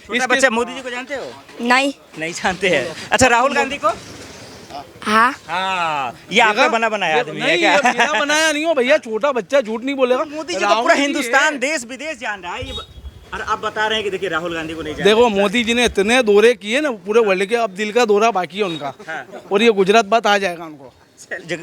छोटा बच्चा मोदी जी को जानते हो? नहीं। नहीं जानते हैं। अच्छा, राहुल गांधी को? हाँ। हाँ, ये आपका बना बनाया आदमी है नहीं, क्या? ये मेरा बनाया नहीं हो भैया, छोटा बच्चा झूठ नहीं बोलेगा। मोदी जी को राहुल पूरा जी हिंदुस्तान है। देश विदेश जान रहा है ये। और आप बता रहे हैं कि देखिए राहुल गांधी को नहीं जानते। देखो मोदी जी ने इतने दौरे किए ना पूरे वर्ल्ड के, अब दिल का दौरा बाकी है उनका। हाँ। और ये गुजरात बात आ जाएगा उनको।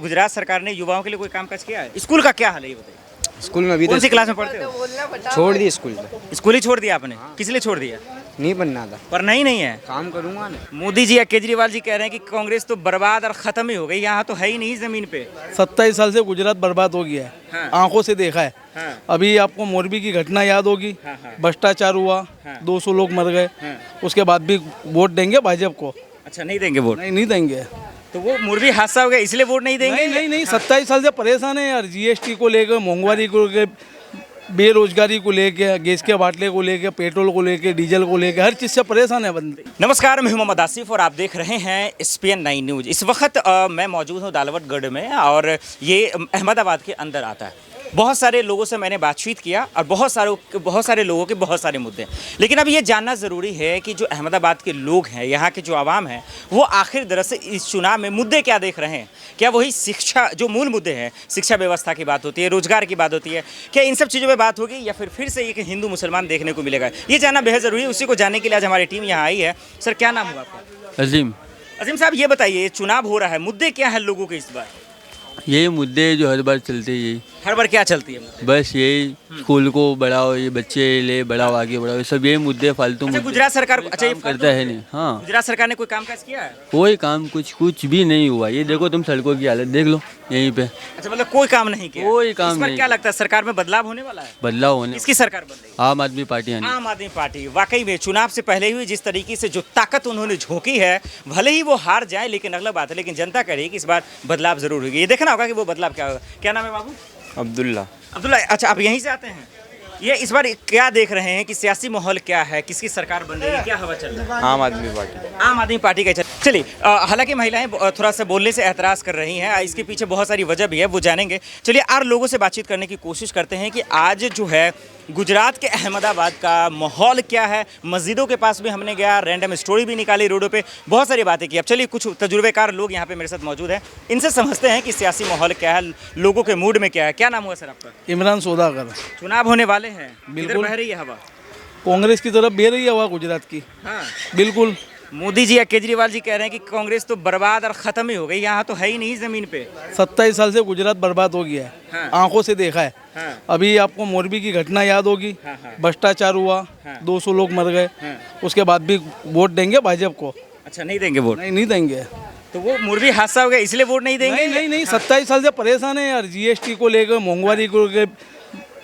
गुजरात सरकार ने युवाओं के लिए कोई काम काज किया है? स्कूल का क्या हाल है ये बताइए। स्कूल में अभी कौन तो सी क्लास में पढ़ते हो? छोड़ दी स्कूल में, स्कूल ही छोड़ दिया आपने? किस लिए छोड़ दिया? नहीं बनना था, पर नहीं है। काम करूंगा ना। मोदी जी या केजरीवाल जी कह रहे हैं कि कांग्रेस तो बर्बाद और खत्म ही हो गई, यहाँ तो है ही नहीं जमीन पे। 27 साल से गुजरात बर्बाद हो गया है। हाँ। आंखों से देखा है। हाँ। अभी आपको मोरबी की घटना याद होगी। हाँ, हाँ। भ्रष्टाचार हुआ। हाँ। 200 लोग मर गए। हाँ। उसके बाद भी वोट देंगे भाजपा को? अच्छा, नहीं देंगे वोट? नहीं, नहीं देंगे। तो वो मुर्गी हादसा हो गया इसलिए वोट नहीं देंगे? नहीं, नहीं, नहीं, 27 साल से परेशान है यार। जीएसटी को लेकर, महंगाई को लेकर, बेरोजगारी को लेके, गैस के बाटले को लेके, पेट्रोल को लेके, डीजल को लेके, हर चीज़ से परेशान है बंदे। नमस्कार, मैं हूं मोहम्मद आसिफ और आप देख रहे हैं SPN 9 न्यूज़। इस वक्त मैं मौजूद हूं दालवटगढ़ में और ये अहमदाबाद के अंदर आता है। बहुत सारे लोगों से मैंने बातचीत किया और बहुत सारे लोगों के बहुत सारे मुद्दे हैं। लेकिन अब ये जानना ज़रूरी है कि जो अहमदाबाद के लोग हैं, यहाँ के जो आवाम हैं, वो आखिर दरअसल इस चुनाव में मुद्दे क्या देख रहे हैं। क्या वही शिक्षा, जो मूल मुद्दे हैं, शिक्षा व्यवस्था की बात होती है, रोजगार की बात होती है, क्या इन सब चीज़ों पर बात होगी या फिर से एक हिंदू मुसलमान देखने को मिलेगा? ये जानना बेहद ज़रूरी है। उसी को जानने के लिए आज हमारी टीम यहाँ आई है। सर, क्या नाम हुआ आपका? अजीम। अजीम साहब, ये बताइए, चुनाव हो रहा है, मुद्दे क्या है लोगों के इस बार? यही मुद्दे जो हर बार चलते हैं, यही हर बार क्या चलती है मुद्दे? बस यही स्कूल को बढ़ाओ, ये बच्चे ले बढ़ाओ, आगे बढ़ाओ, ये सब यही मुद्दे फालतू अच्छा, मुद्दे। गुजरात सरकार अच्छा ये काम करता है नहीं। हाँ, गुजरात सरकार ने कोई कामकाज किया है? कोई काम कुछ भी नहीं हुआ। ये देखो तुम सड़कों की हालत देख लो यहीं पे। अच्छा, मतलब कोई काम नहीं किया? कोई काम इस बार नहीं। क्या लगता है सरकार में बदलाव होने वाला है? बदलाव होने, किसकी सरकार बन रही है? आम आदमी पार्टी आनी। आम आदमी पार्टी। वाकई में चुनाव से पहले हुई जिस तरीके से जो ताकत उन्होंने झोंकी है, भले ही वो हार जाए लेकिन अगला बात है, लेकिन जनता कह रही है कि इस बार बदलाव जरूर होगी। ये देखना होगा कि वो बदलाव क्या होगा। क्या नाम है बाबू? अब्दुल्ला। अब्दुल्ला। अच्छा, आप यहीं से आते हैं? ये इस बार क्या देख रहे हैं कि सियासी माहौल क्या है, किसकी सरकार बन रही है, क्या हवा चल रहा है? आम आदमी पार्टी। आम आदमी पार्टी का। चलिए, हालांकि महिलाएं थोड़ा सा बोलने से एतराज़ कर रही हैं, इसके पीछे बहुत सारी वजह भी है, वो जानेंगे। चलिए, और लोगों से बातचीत करने की कोशिश करते हैं कि आज जो है गुजरात के अहमदाबाद का माहौल क्या है। मस्जिदों के पास भी हमने गया, रैंडम स्टोरी भी निकाली, रोडों पे बहुत सारी बातें की। अब चलिए, कुछ तजुर्बेकार लोग यहाँ पे मेरे साथ मौजूद हैं, इनसे समझते हैं कि सियासी माहौल क्या है, लोगों के मूड में क्या है। क्या नाम हुआ सर आपका? इमरान सौदागर। चुनाव होने वाले हैं, बिल्कुल। इधर बह रही है हवा, कांग्रेस की तरफ बह रही है हवा गुजरात की। हाँ। बिल्कुल। मोदी जी या केजरीवाल जी कह रहे हैं कि कांग्रेस तो बर्बाद और खत्म ही हो गई, यहाँ तो है ही नहीं जमीन पे। 27 साल से गुजरात बर्बाद हो गया है। हाँ। आंखों से देखा है। हाँ। अभी आपको मोरबी की घटना याद होगी। हाँ, हाँ। भ्रष्टाचार हुआ। हाँ। 200 लोग मर गए। हाँ। उसके बाद भी वोट देंगे भाजपा को? अच्छा, नहीं देंगे वोट? नहीं, नहीं देंगे। तो वो मुर्गी हादसा हो गया इसलिए वोट नहीं देंगे? नहीं, नहीं, नहीं, 27 साल से परेशान है यार। जीएसटी को लेकर, महंगाई को लेकर,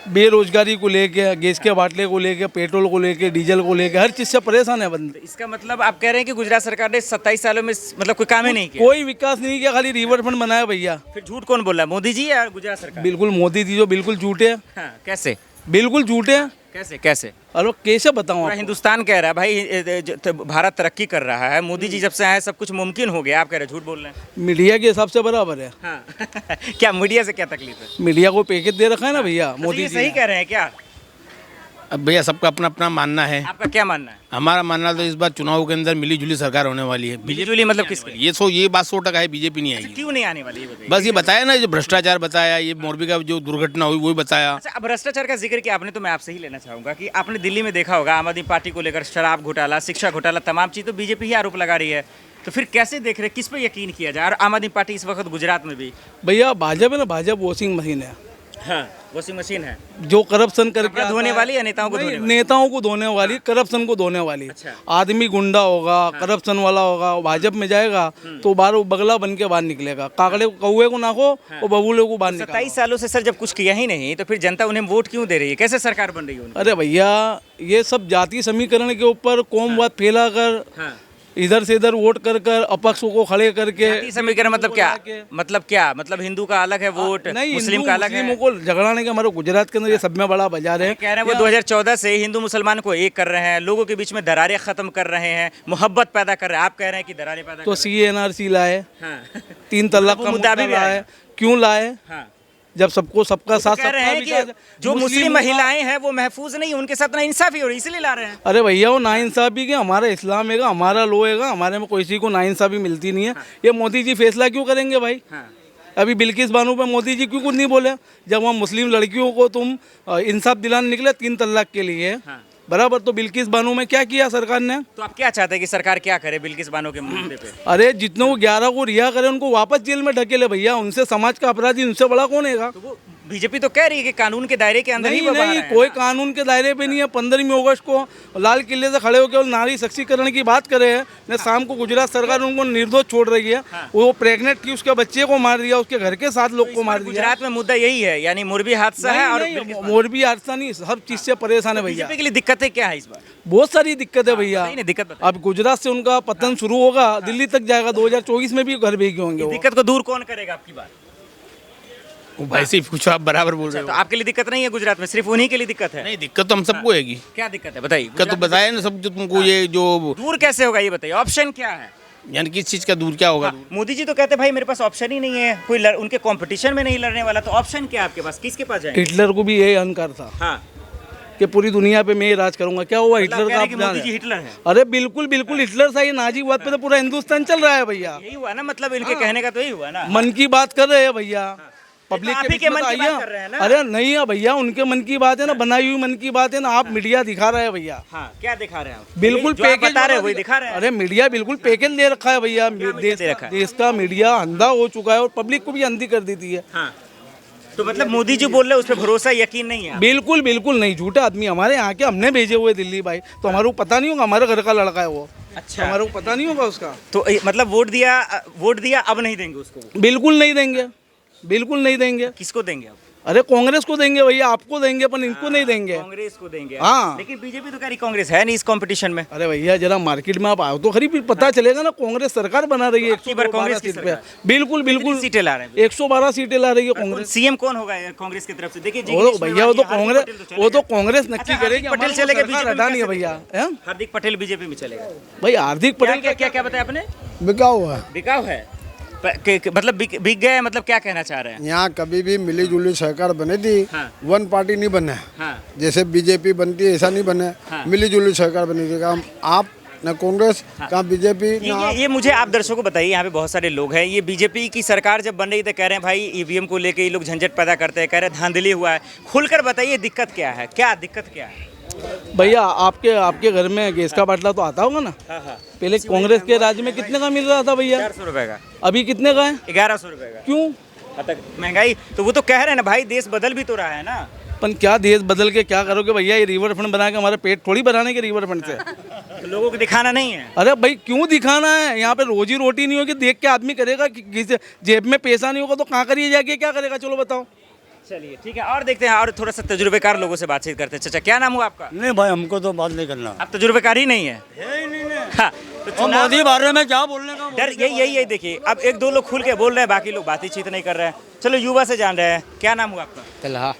बेरोजगारी को लेके, गैस के बाटले को लेके, पेट्रोल को लेके, डीजल को लेके, हर चीज़ से परेशान है बंदे। इसका मतलब आप कह रहे हैं कि गुजरात सरकार ने 27 सालों में मतलब कोई काम ही नहीं किया? कोई विकास नहीं किया, खाली रिवर फंड बनाया भैया। फिर झूठ कौन बोल रहा है, मोदी जी या गुजरात सरकार? बिल्कुल मोदी जी जो बिल्कुल झूठे हैं। हाँ, कैसे? बिल्कुल झूठे हैं। कैसे? अरे कैसे बताऊं पूरा आपको? हिंदुस्तान कह रहा है भाई भारत तरक्की कर रहा है, मोदी जी जब से आए सब कुछ मुमकिन हो गया, आप कह रहे हैं झूठ बोल रहे हैं? मीडिया के हिसाब से बराबर है। हाँ। क्या मीडिया से क्या तकलीफ है? मीडिया को पैकेज दे रखा है ना भैया अच्छा, मोदी ये जी सही ने। कह रहे हैं क्या? अब भैया सबका अपना अपना मानना है। आपका क्या मानना है? हमारा मानना तो इस बार चुनाव के अंदर मिली जुली सरकार होने वाली है। बीजेपी मतलब किसकी? ये बात 100% है, बीजेपी नहीं आएगी। क्यों नहीं आने वाली, ये बताइए। बस ये बताया ना, जो भ्रष्टाचार बताया, ये मोरबी का जो दुर्घटना हुई वही बताया। अच्छा, अब भ्रष्टाचार का जिक्र किया आपने, तो मैं आपसे ही लेना चाहूंगा कि आपने दिल्ली में देखा होगा आम आदमी पार्टी को लेकर शराब घोटाला, शिक्षा घोटाला, तमाम चीज़ तो बीजेपी ही आरोप लगा रही है। तो फिर कैसे देख रहे, किस पे यकीन किया जाए? और आम आदमी पार्टी इस वक्त गुजरात में भी भैया भाजपा है ना, भाजपा वॉशिंग मशीन है। हाँ, वॉशिंग मशीन है। जो करप्शन करके कपड़ा धोने आता है- वाली या नेताओं को नहीं, धोने वाली? नेताओं को धोने वाली, करप्शन को धोने वाली। अच्छा। आदमी गुंडा होगा, करप्शन वाला होगा, भाजपा में जाएगा तो बाहर बगला बन के बाहर निकलेगा। काकड़े कौए को नाखो और बबूले को बाहर निकालो। 27 सालों से सर जब कुछ किया ही नहीं तो फिर जनता उन्हें वोट क्यों दे रही है? कैसे सरकार बन रही है उनकी? अरे भैया ये सब जाति समीकरण के ऊपर कौमवाद फैला कर, हाँ। इधर से इधर वोट कर कर, अपक्षों को खड़े करके। जाति समीकरण मतलब क्या? मतलब क्या? मतलब हिंदू का अलग है वोट, नहीं, मुस्लिम हिंदू का अलग है? मुस्लिमों को झगड़ाने के हमारे गुजरात के अंदर ये सब में बड़ा बाजार है। कह रहे हैं वो 2014 से हिंदू मुसलमान को एक कर रहे हैं, लोगों के बीच में दरारें खत्म कर रहे हैं, मोहब्बत पैदा कर रहे हैं। आप कह रहे हैं कि दरारें पैदा तो कर रहे CA NRC लाए, हैं। हाँ। 3 तलाक वो का मुद्दा मुद्दा भी आया। लाए। क्यों लाए? हाँ। जब सबको सबका साथ कह रहे सबका हैं विकास कि है। जो मुस्लिम हुआ- महिलाएं हैं वो महफूज नहीं, उनके साथ ना इंसाफी हो रही, इसलिए ला रहे हैं। अरे भैया वो नाइंसाफी के हमारा इस्लाम हैगा, हमारा लो हैगा, हमारे में किसी को नाइंसाफी मिलती नहीं है। ये मोदी जी फैसला क्यों करेंगे भाई? हाँ। अभी बिल्किस बानो पे मोदी जी क्यों कुछ नहीं बोले? जब वहाँ मुस्लिम लड़कियों को तुम इंसाफ दिलाने निकले 3 तलाक के लिए, बराबर, तो बिल्किस बानो में क्या किया सरकार ने? तो आप क्या चाहते हैं कि सरकार क्या करे बिल्किस बानो के मुद्दे पे? अरे जितने वो 11 को रिहा करे उनको वापस जेल में ढकेले भैया, उनसे समाज का अपराधी उनसे बड़ा कौन हैगा? तो वो बीजेपी तो कह रही है कि कानून के दायरे के अंदर ही नहीं वो बाहर नहीं, आए हैं कोई ना। कानून के दायरे पे नहीं है। 15वीं अगस्त को लाल किले से खड़े होकर नारी सशक्तिकरण की बात करे हैं ने, शाम को गुजरात सरकार उनको निर्दोष छोड़ रही है। वो प्रेग्नेंट थी, उसके बच्चे को मार दिया, उसके घर के 7 लोग को मार दिया। गुजरात में मुद्दा यही है, यानी मोरबी हादसा है और नहीं, मोरबी हादसा नहीं, हर चीज से परेशान है भैया। बीजेपी के लिए दिक्कतें क्या है इस बार? बहुत सारी दिक्कत है भैया। नहीं दिक्कत बताइए। अब गुजरात से उनका पतन शुरू होगा, दिल्ली तक जाएगा, 2024 में भी घर भेजे होंगे वो। दिक्कत को दूर कौन करेगा आपकी बात? भाई सिर्फ कुछ आप बराबर बोल रहे तो हो। आपके लिए दिक्कत नहीं है गुजरात में, सिर्फ उन्हीं के लिए दिक्कत है? नहीं, दिक्कत तो हम सबको हैगी। क्या दिक्कत है बताइए? दिक्कत तो बताया ना सब, जो तुमको ये जो दूर कैसे होगा ये बताइए, ऑप्शन क्या है? यानी किस चीज का दूर क्या होगा? हाँ, मोदी जी तो कहते हैं भाई मेरे पास ऑप्शन ही नहीं है, कोई उनके कंपटीशन में नहीं लड़ने वाला, तो ऑप्शन क्या है आपके पास, किसके पास जाएंगे? हिटलर को भी यही अहंकार था हाँ, कि पूरी दुनिया पे मैं ही राज करूंगा। क्या हुआ मतलब हिटलर कह का? रहे आप हैं कि मोदी जान जी हिटलर है। अरे बिल्कुल बिल्कुल, हिटलर था ये। नाजीवाद पे तो पूरा हिंदुस्तान चल रहा है भैया। यही हुआ ना, मतलब इनके कहने का तो यही हुआ ना। मन की बात कर रहे हैं भैया, पब्लिक आप ही के के बीच में मन तो की बात आइए। कर रहे हैं ना। अरे नहीं है भैया, उनके मन की बात है ना, बनाई हुई मन की बात है ना। आप मीडिया दिखा रहे हैं भैया, हाँ, क्या दिखा रहे हैं आप? बिल्कुल जो आप पैकेज बता रहे हैं वाला वही दिखा रहे हैं। अरे मीडिया बिल्कुल पैकेज दे रखा है भैया। पैकेज दे रखा है? देश का मीडिया अंधा हो चुका है और पब्लिक को भी अंधी कर देती है। हाँ, तो मतलब मोदी जी बोल रहे हैं उस पर भरोसा यकीन नहीं है? बिल्कुल बिल्कुल नहीं, झूठे आदमी हमारे यहाँ के हमने भेजे हुए दिल्ली भाई, तो हमारे को पता नहीं होगा हमारे घर का लड़का है वो। अच्छा, हमारे को पता नहीं होगा उसका। तो मतलब वोट दिया अब नहीं देंगे उसको? बिल्कुल नहीं देंगे, बिल्कुल नहीं देंगे। किसको देंगे अब? अरे कांग्रेस को देंगे भैया, आपको देंगे पर इनको नहीं देंगे। कांग्रेस को देंगे। हाँ। लेकिन बीजेपी तो कह रही कांग्रेस है नहीं इस कंपटीशन में। अरे भैया जरा मार्केट में आप आओ तो खरीद, फिर पता चलेगा ना। कांग्रेस सरकार बना रही है, अबकी बार कांग्रेस की 112 सीट पे। सरकार। बिल्कुल बिल्कुल, कितनी सीटें ला रहे हैं? 112 सीटें ला रही है कांग्रेस। सीएम कौन होगा कांग्रेस की तरफ से? देखिए वो तो भैया वो तो कांग्रेस, वो तो कांग्रेस नक्की अच्छा, करेगी। हार्दिक पटेल हमारे को चलेगा सरकार बीजेपी में हटानी है कैसे भैया। हैं? हार्दिक पटेल बीजेपी में चलेगा? भाई हार्दिक क्या पटेल क्या क्या क्या बताया आपने? बिका हुआ है। बिकाऊ है? मतलब बिक गए, मतलब क्या कहना चाह रहे हैं? यहाँ कभी भी मिली जुली सरकार बनी थी, हाँ। वन पार्टी नहीं बने। हाँ, जैसे बीजेपी बनती है ऐसा नहीं बने। हाँ। मिली जुली सरकार बनी थी। काम आप न कांग्रेस कहाँ बीजेपी ये मुझे आप दर्शकों को बताइए, यहाँ पे बहुत सारे लोग हैं। ये बीजेपी की सरकार जब बन रही तो कह रहे हैं भाई ईवीएम को लेके ये लोग झंझट पैदा करते हैं, कह रहे हैं धांधली हुआ है। खुलकर बताइए दिक्कत क्या है, क्या दिक्कत क्या है? भैया आपके घर में गैस का बाटला तो आता होगा ना। हाँ हाँ, पहले कांग्रेस के राज्य में कितने का मिल रहा था भैया? 400 रुपए का। अभी कितने का है? 1100 रुपए का। क्यों? महंगाई तो वो तो कह रहे हैं ना भाई, देश बदल भी तो रहा है ना। पर क्या देश बदल के क्या करोगे भैया? ये रिवर फंड बना के हमारे पेट थोड़ी भराने के रिवर फंड से। तो लोगों को दिखाना नहीं है। अरे भाई क्यों दिखाना है? यहाँ पे रोजी रोटी नहीं होगी, देख के आदमी करेगा। किसी जेब में पैसा नहीं होगा तो कहाँ करिए जाके, क्या करेगा? चलो बताओ। चलिए ठीक है, और देखते हैं, और थोड़ा सा तजुर्बेकार लोगों से बातचीत करते हैं। चाचा क्या नाम हुआ आपका? नहीं भाई, हमको तो बात नहीं करना। आप तजुर्बेकार ही नहीं है? हाँ, तो और चुनाव- मोदी बारे में क्या बोलने का? डर यही देखिए, अब एक दो लोग खुल के बोल रहे हैं, बाकी लोग बातचीत नहीं कर रहे हैं। चलो युवा से जान रहे हैं, क्या नाम हुआ आपका? तलहा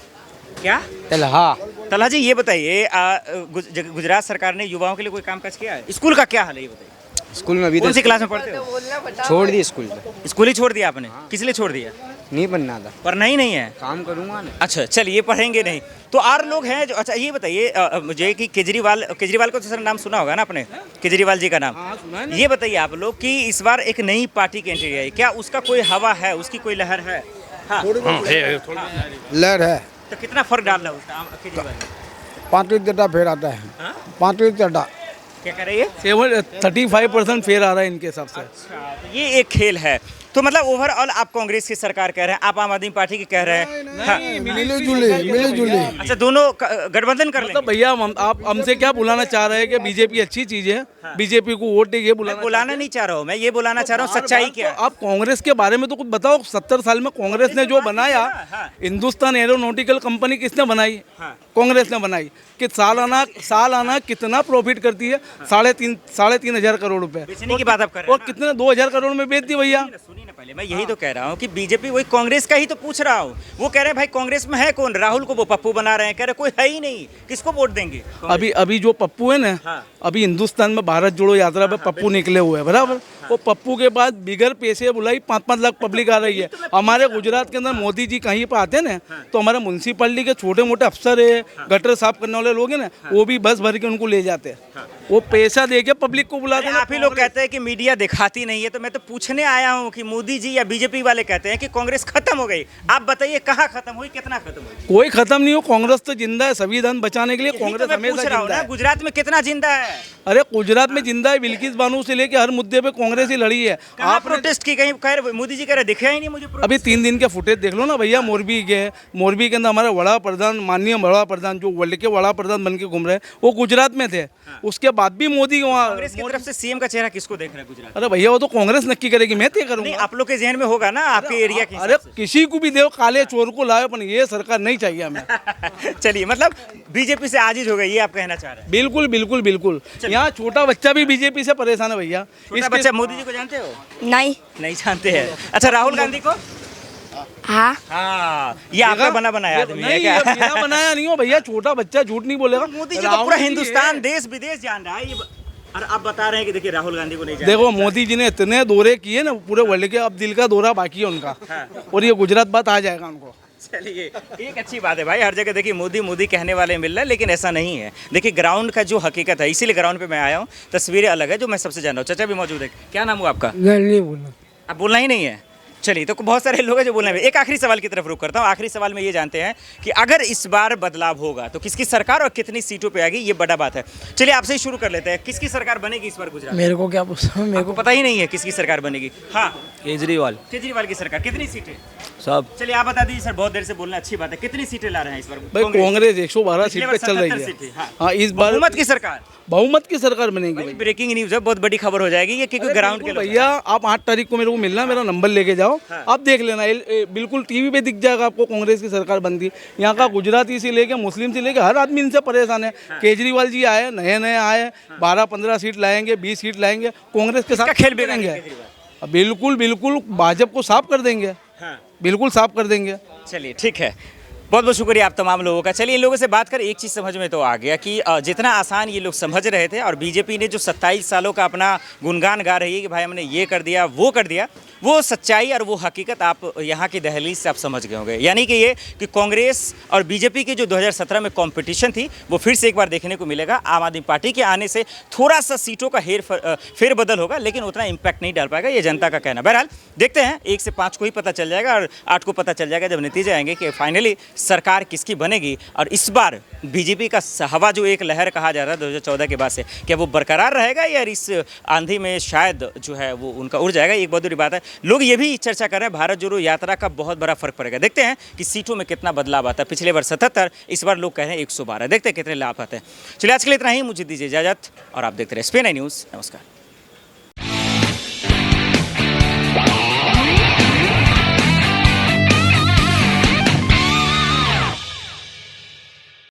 क्या? तलहा तलहा जी ये बताइए, गुजरात सरकार ने युवाओं के लिए कोई कामकाज किया है? स्कूल का क्या हाल है ये बताइए। स्कूल में अभी कौन तो सी क्लास में पढ़ते हो? छोड़ दी स्कूल में। स्कूल ही छोड़ दिया आपने? किस लिए छोड़ दिया? नहीं बनना था, पढ़ना ही नहीं है? काम करूँगा ना। अच्छा चलिए, पढ़ेंगे नहीं तो और लोग हैं जो। अच्छा ये बताइए मुझे कि केजरीवाल को तो सर नाम सुना होगा ना आपने, केजरीवाल जी का नाम। हाँ सुना है ना। ये बताइए आप लोग कि इस बार एक नई पार्टी की एंट्री आई, क्या उसका कोई हवा है, उसकी कोई लहर है? हाँ, लहर है। तो कितना फर्क डाल रहा है उसका केजरीवाल ने? 35 चड्डा फेर आता है। हाँ? 35 चड्डा। क्या कह रही है? 35% फेयर आ रहा है इनके हिसाब से। तो ये एक खेल है। तो मतलब ओवरऑल आप कांग्रेस की सरकार कह रहे हैं, आप आम आदमी पार्टी की कह रहे हैं। हाँ। मिली जुली। अच्छा, दोनों गठबंधन कर मतलब लेंगे? भैया आप हमसे क्या बुलाना चाह रहे हैं कि बीजेपी अच्छी चीज है, बीजेपी को वोट दे, ये मैं बुलाना नहीं चाह रहा हूँ, मैं ये बुलाना चाह रहा हूँ सच्चाई क्या है? आप कांग्रेस के बारे में तो कुछ बताओ। 70 साल में कांग्रेस ने जो बनाया, हाँ। हिंदुस्तान एरोनॉटिकल कंपनी किसने बनाई? हाँ। कांग्रेस ने बनाई। कि सालाना कितना प्रॉफिट करती है? 3.5 हजार करोड़ रुपए। बेचने की बात आप कर रहे और हैं ना? कितने 2000 करोड़ में बेच दी भैया। सुनिए सुनिए ना, पहले मैं यही तो कह रहा हूँ कि बीजेपी वही कांग्रेस का ही तो पूछ रहा हूँ। वो कह रहे हैं भाई कांग्रेस में है कौन, राहुल को वो पप्पू बना रहे हैं, कह रहे कोई है ही नहीं, किसको वोट देंगे? अभी जो पप्पू है ना, हाँ। अभी हिंदुस्तान में भारत जोड़ो यात्रा पे पप्पू निकले हुए हैं, बराबर। वो पप्पू के बाद बिगर पैसे बुलाई 5-5 लाख पब्लिक आ रही है। हमारे गुजरात के अंदर मोदी जी कहीं पर आते हैं ना, तो हमारे म्यूनसिपैलिटी के छोटे मोटे अफसर है, गटर साफ करने वाले लोग हैं ना, वो भी बस भर के उनको ले जाते हैं। वो पैसा दे के पब्लिक को बुलाते हैं। आप ही लोग कहते हैं कि मीडिया दिखाती नहीं है, तो मैं तो पूछने आया हूँ कि मोदी जी या बीजेपी वाले कहते हैं कि कांग्रेस खत्म हो गई। आप बताइए कहाँ खत्म हुई, कितना खत्म हुई? कोई खत्म नहीं हो, कांग्रेस तो जिंदा है। संविधान बचाने के लिए यही तो कांग्रेस मैं हमेशा पूछ रहा हूँ जिंदा ना, है। गुजरात में कितना जिंदा है? अरे गुजरात में जिंदा है, बिल्किस बानू से लेके हर मुद्दे पे कांग्रेस ही लड़ी है। आप प्रोटेस्ट की कहीं कह रहे, मोदी जी कह रहे दिखे ही नहीं मुझे protest। अभी 3 दिन के फुटेज देख लो ना भैया, मोरबी के अंदर हमारे वड़ा प्रधान, माननीय वड़ा प्रधान जो वर्ल्ड के वड़ा प्रधान बन के घूम रहे हैं, वो गुजरात में थे। उसके बाद भी मोदी वहाँ, कांग्रेस की तरफ से सीएम का चेहरा किसको देख रहे हैं गुजरात? अरे भैया वो तो कांग्रेस नक्की करेगी, मैं तय नहीं, करूंगा। आप लोग के जहन में होगा ना, आपके एरिया के अरे किसी को भी दो, काले चोर को लाओ, पर ये सरकार नहीं चाहिए हमें। चलिए, मतलब बीजेपी से आजिज हो गई, ये आप कहना चाह रहे हैं? बिल्कुल बिल्कुल बिल्कुल। यहाँ छोटा बच्चा भी बीजेपी से परेशान है भैया। छोटा बच्चा मोदी जी को जानते हो? नहीं। नहीं जानते हैं। अच्छा, राहुल गांधी को? हाँ। हाँ, ये आपका बना बनाया आदमी है नहीं, क्या? ये मेरा बनाया नहीं हो भैया, छोटा बच्चा झूठ नहीं बोलेगा। मोदी जी को राहुल पूरा जी हिंदुस्तान है। देश विदेश जान रहा है ये। और आप बता रहे हैं कि देखिए राहुल गांधी को नहीं जानते। देखो मोदी जी ने इतने दौरे किए ना पूरे वर्ल्ड के, अब दिल का दौरा बाकी है उनका। हाँ। और ये गुजरात बात आ जाएगा उनको। चलिए, एक अच्छी बात है भाई, हर जगह देखिए मोदी मोदी कहने वाले मिल रहे हैं, लेकिन ऐसा नहीं है। देखिए ग्राउंड का जो हकीकत है, इसीलिए ग्राउंड पे मैं आया हूँ। तस्वीरें अलग है जो मैं सबसे जान रहा हूँ। चाचा भी मौजूद है। क्या नाम हुआ आपका? नहीं बोलना। आप बोलना ही नहीं है? चलिए, तो बहुत सारे लोग हैं जो बोलने में। एक आखिरी सवाल की तरफ रुक करता हूँ। आखिरी सवाल में ये जानते हैं कि अगर इस बार बदलाव होगा तो किसकी सरकार और कितनी सीटों पे आएगी, ये बड़ा बात है। चलिए आपसे ही शुरू कर लेते हैं, किसकी सरकार बनेगी इस बार गुजरात? मेरे को क्या पूछा, मेरे आपको पता ही नहीं है किसकी सरकार बनेगी? हाँ, केजरीवाल केजरीवाल की सरकार। कितनी सीटें? सब। चलिए आप बता दीजिए सर, बहुत देर से बोलना अच्छी बात है। कितनी सीटें ला रहे हैं इस बार? भाई कांग्रेस 112 सीट पिछले पे बार चल 77 रही सीटें, है। हाँ। हाँ, इस बार बहुमत की सरकार। बहुमत की सरकार बनेगी भाई भाई। ब्रेकिंग न्यूज़ है, बहुत बड़ी खबर हो जाएगी ये, क्योंकि ग्राउंड के बिल्कुल लोग भैया, आप 8 तारीख को मेरे को मिलना, मेरा नंबर लेके जाओ। आप देख लेना, बिल्कुल टीवी पे दिख जाएगा आपको कांग्रेस की सरकार बनती। यहाँ का गुजराती से लेके मुस्लिम से लेके हर आदमी इनसे परेशान है। केजरीवाल जी आए, नए नए आए, 12-15 सीट लाएंगे, 20 सीट लाएंगे, कांग्रेस के साथ खेल बिगाड़ेंगे केजरीवाल। बिल्कुल बिल्कुल, भाजपा को साफ कर देंगे। हाँ। बिल्कुल साफ कर देंगे। चलिए ठीक है, बहुत बहुत शुक्रिया आप तमाम लोगों का। चलिए इन लोगों से बात कर एक चीज़ समझ में तो आ गया कि जितना आसान ये लोग समझ रहे थे, और बीजेपी ने जो 27 सालों का अपना गुणगान गा रही है कि भाई हमने ये कर दिया वो कर दिया, वो सच्चाई और वो हकीकत आप यहाँ की दहलीज से आप समझ गए होंगे। यानी कि ये कि कांग्रेस और बीजेपी की जो 2017 में कंपटीशन थी वो फिर से एक बार देखने को मिलेगा। आम आदमी पार्टी के आने से थोड़ा सा सीटों का फेरबदल होगा, लेकिन उतना इम्पैक्ट नहीं डाल पाएगा, ये जनता का कहना। बहरहाल देखते हैं, 1 से 5 को ही पता चल जाएगा और 8 को पता चल जाएगा जब नतीजे आएंगे कि फाइनली सरकार किसकी बनेगी। और इस बार बीजेपी का हवा जो एक लहर कहा जा रहा है 2014 के बाद से, क्या वो बरकरार रहेगा या इस आंधी में शायद जो है वो उनका उड़ जाएगा? एक बहुत बड़ी बात है, लोग ये भी चर्चा कर रहे हैं भारत जोड़ो यात्रा का बहुत बड़ा फर्क पड़ेगा। देखते हैं कि सीटों में कितना बदलाव आता है। पिछले बार 77, इस बार लोग कह रहे हैं 112। देखते हैं कितने लाभ आते हैं। चलिए आज के लिए इतना ही, मुझे दीजिए इजाजत और आप देखते रहे SPN न्यूज़। नमस्कार।